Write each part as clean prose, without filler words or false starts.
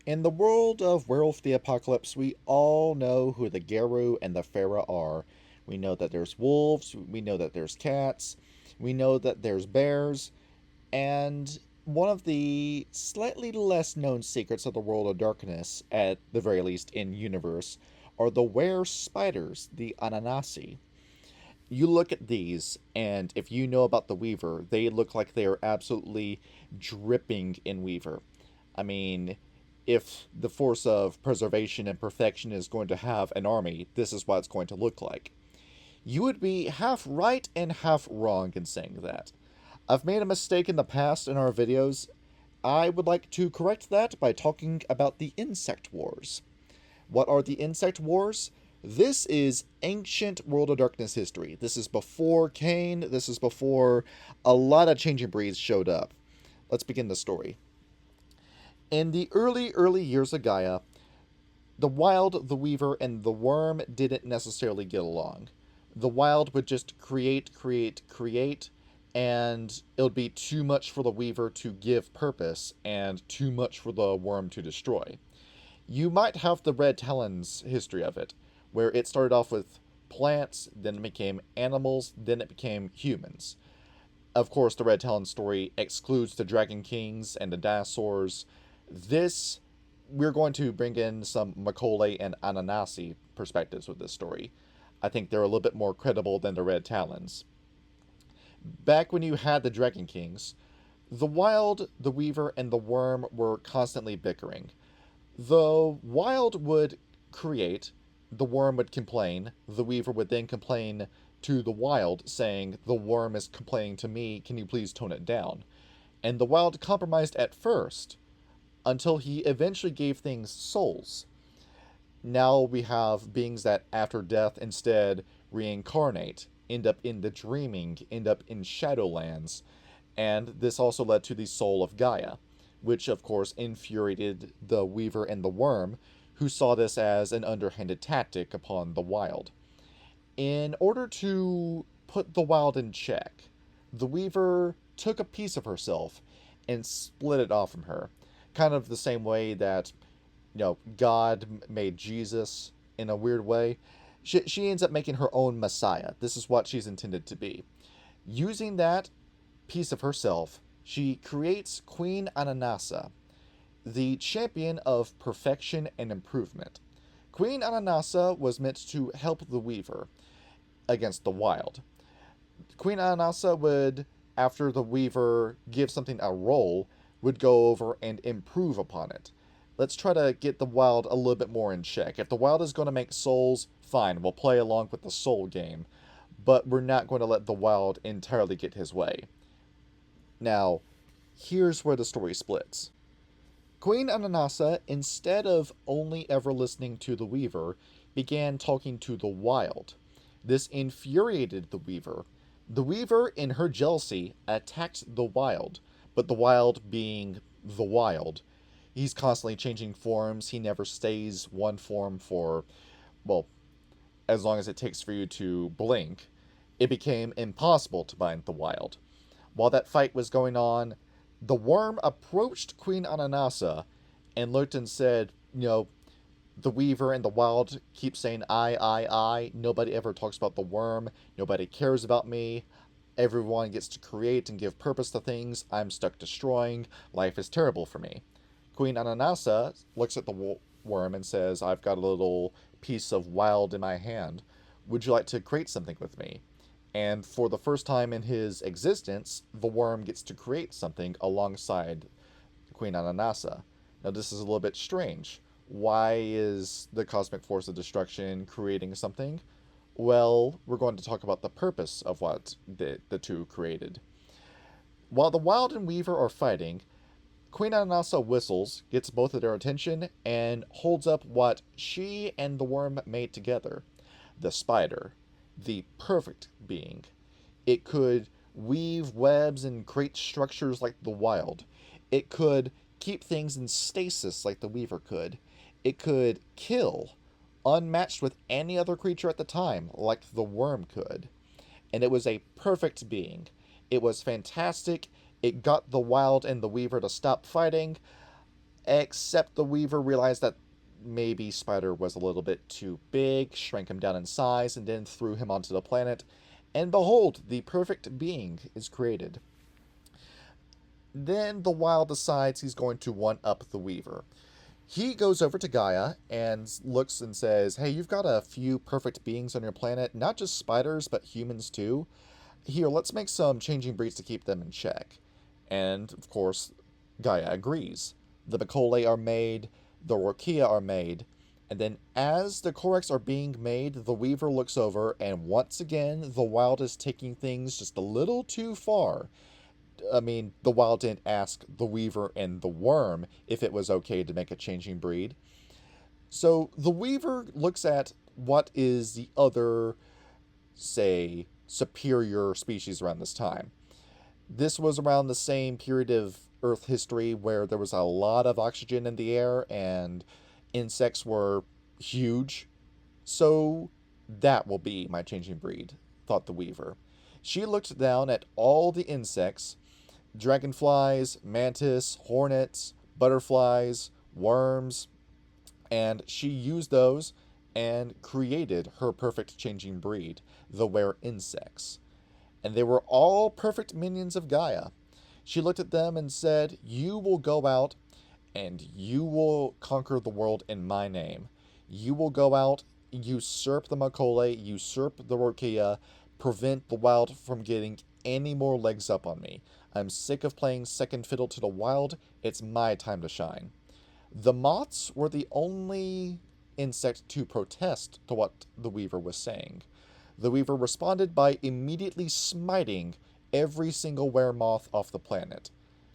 In the world of Werewolf the Apocalypse, we all know who the Geru and the Fera are. We know that there's wolves, we know that there's cats, we know that there's bears, and one of the slightly less known secrets of the world of darkness, at the very least in universe, are the were spiders, the Ananasi. You look at these, and if you know about the Weaver, they look like they are absolutely dripping in Weaver. I mean, if the force of preservation and perfection is going to have an army, this is what it's going to look like. You would be half right and half wrong in saying that. I've made a mistake in the past in our videos. I would like to correct that by talking about the insect wars. What are the insect wars? This is ancient World of Darkness history. This is before Cain. This is before a lot of changing breeds showed up. Let's begin the story. In the early years of Gaia, the Wild, the Weaver, and the Wyrm didn't necessarily get along. The Wild would just create, and it would be too much for the Weaver to give purpose, and too much for the Wyrm to destroy. You might have the Red Talons history of it, where it started off with plants, then it became animals, then it became humans. Of course, the Red Talon story excludes the Dragon Kings and the dinosaurs. This, we're going to bring in some Macaulay and Ananasi perspectives with this story. I think they're a little bit more credible than the Red Talons. Back when you had the Dragon Kings, the Wild, the Weaver, and the Wyrm were constantly bickering. The Wild would create, the Wyrm would complain, the Weaver would then complain to the Wild, saying, "The Wyrm is complaining to me, can you please tone it down?" And the Wild compromised at first, until he eventually gave things souls. Now we have beings that, after death, instead reincarnate, end up in the dreaming, end up in Shadowlands, and this also led to the Soul of Gaia, which of course infuriated the Weaver and the Wyrm, who saw this as an underhanded tactic upon the Wild. In order to put the Wild in check, the Weaver took a piece of herself and split it off from her, kind of the same way that God made Jesus in a weird way. She ends up making her own Messiah. This is what she's intended to be. Using that piece of herself, she creates Queen Ananasa, the champion of perfection and improvement. Queen Ananasa was meant to help the Weaver against the Wild. Queen Ananasa would, after the Weaver gives something a roll, would go over and improve upon it. Let's try to get the Wild a little bit more in check. If the Wild is going to make souls, fine, we'll play along with the soul game, but we're not going to let the Wild entirely get his way. Now, here's where the story splits. Queen Ananasa, instead of only ever listening to the Weaver, began talking to the Wild. This infuriated the Weaver. The Weaver, in her jealousy, attacked the Wild, but the Wild being the Wild, he's constantly changing forms. He never stays one form for, well, as long as it takes for you to blink. It became impossible to bind the Wild. While that fight was going on, the Wyrm approached Queen Ananasa and looked and said, the Weaver and the Wild keep saying I. Nobody ever talks about the Wyrm. Nobody cares about me. Everyone gets to create and give purpose to things. I'm stuck destroying. Life is terrible for me. Queen Ananasa looks at the Wyrm and says, "I've got a little piece of wild in my hand. Would you like to create something with me?" And for the first time in his existence, the Wyrm gets to create something alongside Queen Ananasa. Now, this is a little bit strange. Why is the cosmic force of destruction creating something? Well, we're going to talk about the purpose of what the two created. While the Wild and Weaver are fighting, Queen Ananasa whistles, gets both of their attention, and holds up what she and the Wyrm made together. The spider. The perfect being. It could weave webs and create structures like the Wild. It could keep things in stasis like the Weaver could. It could kill, unmatched with any other creature at the time, like the Wyrm could. And it was a perfect being. It was fantastic. It got the Wild and the Weaver to stop fighting. except the Weaver realized that maybe Spider was a little bit too big, shrank him down in size, and then threw him onto the planet. And behold, the perfect being is created. Then the Wild decides he's going to one up the Weaver. He goes over to Gaia and looks and says, "Hey, you've got a few perfect beings on your planet, not just spiders, but humans too. Here, let's make some changing breeds to keep them in check." And, of course, Gaia agrees. The Bacole are made, the Rorkia are made, and then as the Corex are being made, the Weaver looks over, and once again, the Wild is taking things just a little too far. I mean, the Wild didn't ask the Weaver and the Wyrm if it was okay to make a changing breed. So the Weaver looks at what is the other, say, superior species around this time. This was around the same period of Earth history where there was a lot of oxygen in the air and insects were huge. So that will be my changing breed, thought the Weaver. She looked down at all the insects: dragonflies, mantis, hornets, butterflies, worms, and she used those and created her perfect changing breed, the Wereinsects. And they were all perfect minions of Gaia. She looked at them and said, "You will go out and you will conquer the world in my name. You will go out, usurp the Makole, usurp the Rorkia, prevent the Wild from getting any more legs up on me. I'm sick of playing second fiddle to the Wild. It's my time to shine." The moths were the only insect to protest to what the Weaver was saying. The Weaver responded by immediately smiting every single weremoth off the planet.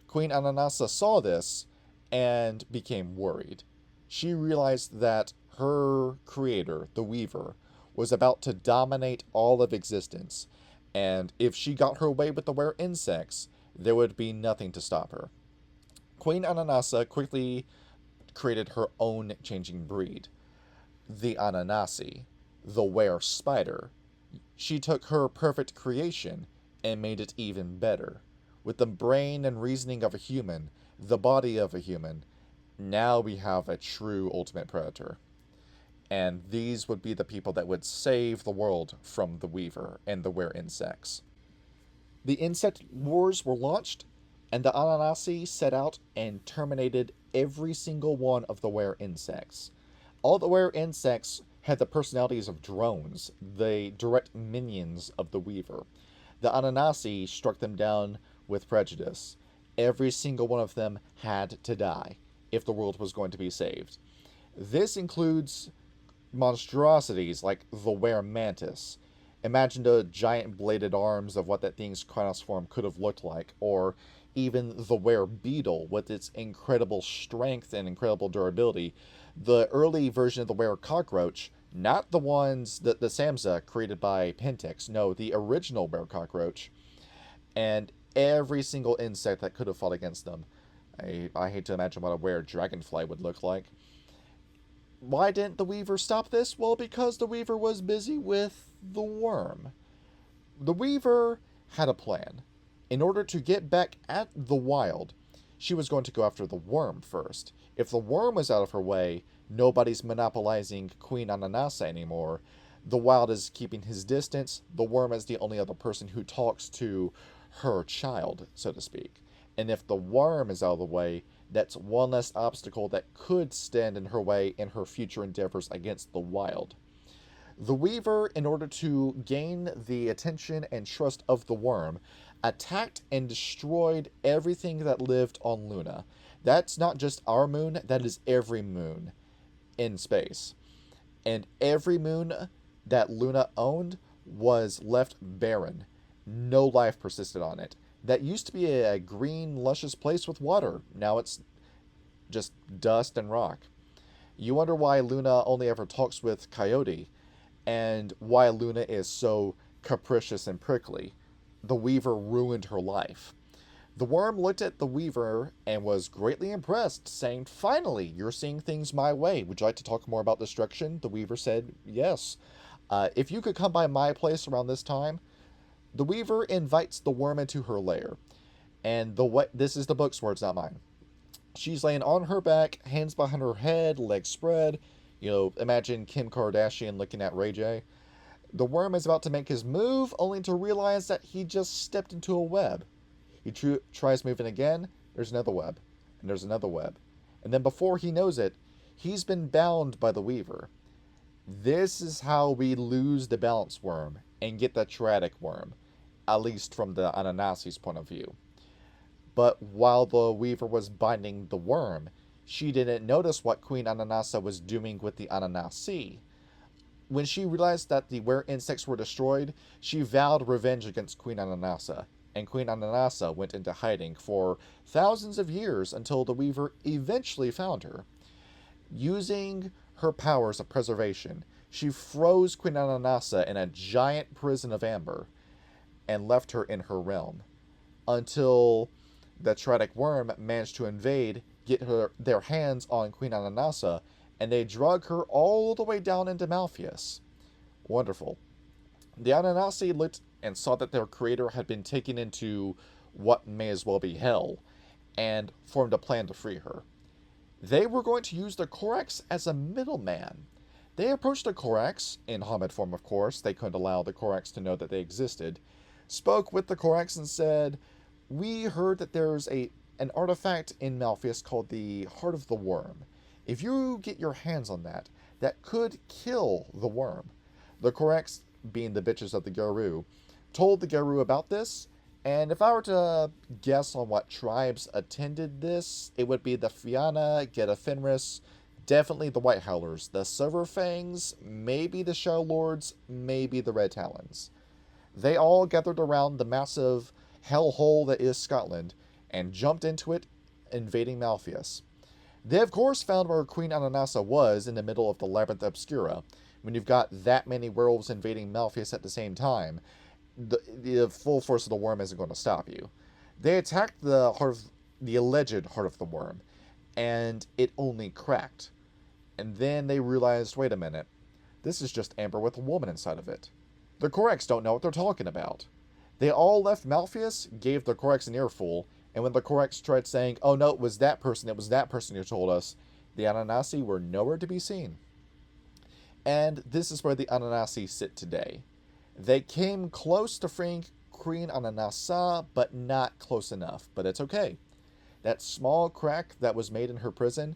Queen Ananasa saw this and became worried. She realized that her creator, the Weaver, was about to dominate all of existence, and if she got her way with the Wereinsects, there would be nothing to stop her. Queen Ananasa quickly created her own changing breed, the Ananasi, the were spider. She took her perfect creation and made it even better. With the brain and reasoning of a human, the body of a human, now we have a true ultimate predator. And these would be the people that would save the world from the Weaver and the Wereinsects. The insect wars were launched, and the Ananasi set out and terminated every single one of the Wereinsects. All the Wereinsects had the personalities of drones, the direct minions of the Weaver. The Ananasi struck them down with prejudice. Every single one of them had to die if the world was going to be saved. This includes monstrosities like the were mantis. Imagine the giant bladed arms of what that thing's Kronos form could have looked like, or even the were beetle with its incredible strength and incredible durability. The early version of the were cockroach, not the ones that the Samsa created by Pentex, no, the original were cockroach, and every single insect that could have fought against them. I hate to imagine what a were dragonfly would look like. Why didn't the Weaver stop this? Well, because the Weaver was busy with the Wyrm. The Weaver had a plan. In order to get back at the Wild, she was going to go after the Wyrm first. If the Wyrm was out of her way, nobody's monopolizing Queen Ananasa anymore. The Wild is keeping his distance. The Wyrm is the only other person who talks to her child, so to speak. And if the Wyrm is out of the way, that's one less obstacle that could stand in her way in her future endeavors against the Wild. The Weaver, in order to gain the attention and trust of the Wyrm, attacked and destroyed everything that lived on Luna. That's not just our moon, that is every moon in space. And every moon that Luna owned was left barren. No life persisted on it. That used to be a green, luscious place with water. Now it's just dust and rock. You wonder why Luna only ever talks with Coyote, and why Luna is so capricious and prickly. The Weaver ruined her life. The Wyrm looked at the Weaver and was greatly impressed, saying, "Finally, you're seeing things my way. Would you like to talk more about destruction?" The Weaver said, "Yes. If you could come by my place around this time." The Weaver invites the Wyrm into her lair. And this is the book's words, not mine. She's laying on her back, hands behind her head, legs spread. Imagine Kim Kardashian looking at Ray J. The worm is about to make his move, only to realize that he just stepped into a web. He tries moving again, there's another web, and there's another web. And then before he knows it, he's been bound by the Weaver. This is how we lose the balance worm and get the Triadic worm, at least from the Ananasi's point of view. But while the Weaver was binding the worm, she didn't notice what Queen Ananasa was doing with the Ananasi. When she realized that the Wereinsects were destroyed, she vowed revenge against Queen Ananasa, and Queen Ananasa went into hiding for thousands of years until the Weaver eventually found her. Using her powers of preservation, she froze Queen Ananasa in a giant prison of amber and left her in her realm until the Triadic worm managed to invade, get their hands on Queen Ananasa, and they drug her all the way down into Malpheus. Wonderful. The Ananasi looked and saw that their creator had been taken into what may as well be hell, and formed a plan to free her. They were going to use the Corax as a middleman. They approached the Corax, in Hamid form of course, they couldn't allow the Corax to know that they existed, spoke with the Corax and said, "We heard that there's an artifact in Malpheus called the Heart of the Wyrm. If you get your hands on that, that could kill the worm." The Corax, being the bitches of the Garou, told the Garou about this, and if I were to guess on what tribes attended this, it would be the Fianna, Geta Fenris, definitely the White Howlers, the Silverfangs, maybe the Shadow Lords, maybe the Red Talons. They all gathered around the massive hellhole that is Scotland, and jumped into it, invading Malpheus. They, of course, found where Queen Ananasa was in the middle of the Labyrinth Obscura. When you've got that many werewolves invading Malpheus at the same time, the full force of the worm isn't going to stop you. They attacked the alleged Heart of the Worm, and it only cracked. And then they realized, wait a minute, this is just amber with a woman inside of it. The Corax don't know what they're talking about. They all left Malpheus, gave the Corax an earful, and when the Corax tried saying, "Oh no, it was that person who told us," the Ananasi were nowhere to be seen. And this is where the Ananasi sit today. They came close to freeing Queen Ananasa, but not close enough. But it's okay. That small crack that was made in her prison,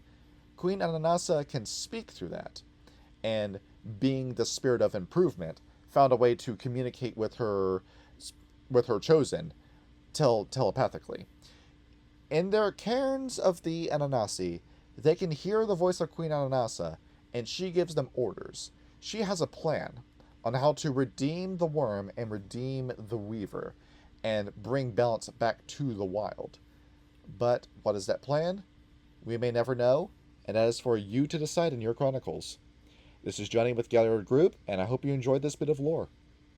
Queen Ananasa can speak through that. And being the spirit of improvement, found a way to communicate with her chosen telepathically. In their cairns of the Ananasi, they can hear the voice of Queen Ananasa, and she gives them orders. She has a plan on how to redeem the worm and redeem the Weaver, and bring balance back to the wild. But what is that plan? We may never know, and that is for you to decide in your chronicles. This is Johnny with Galliard Group, and I hope you enjoyed this bit of lore.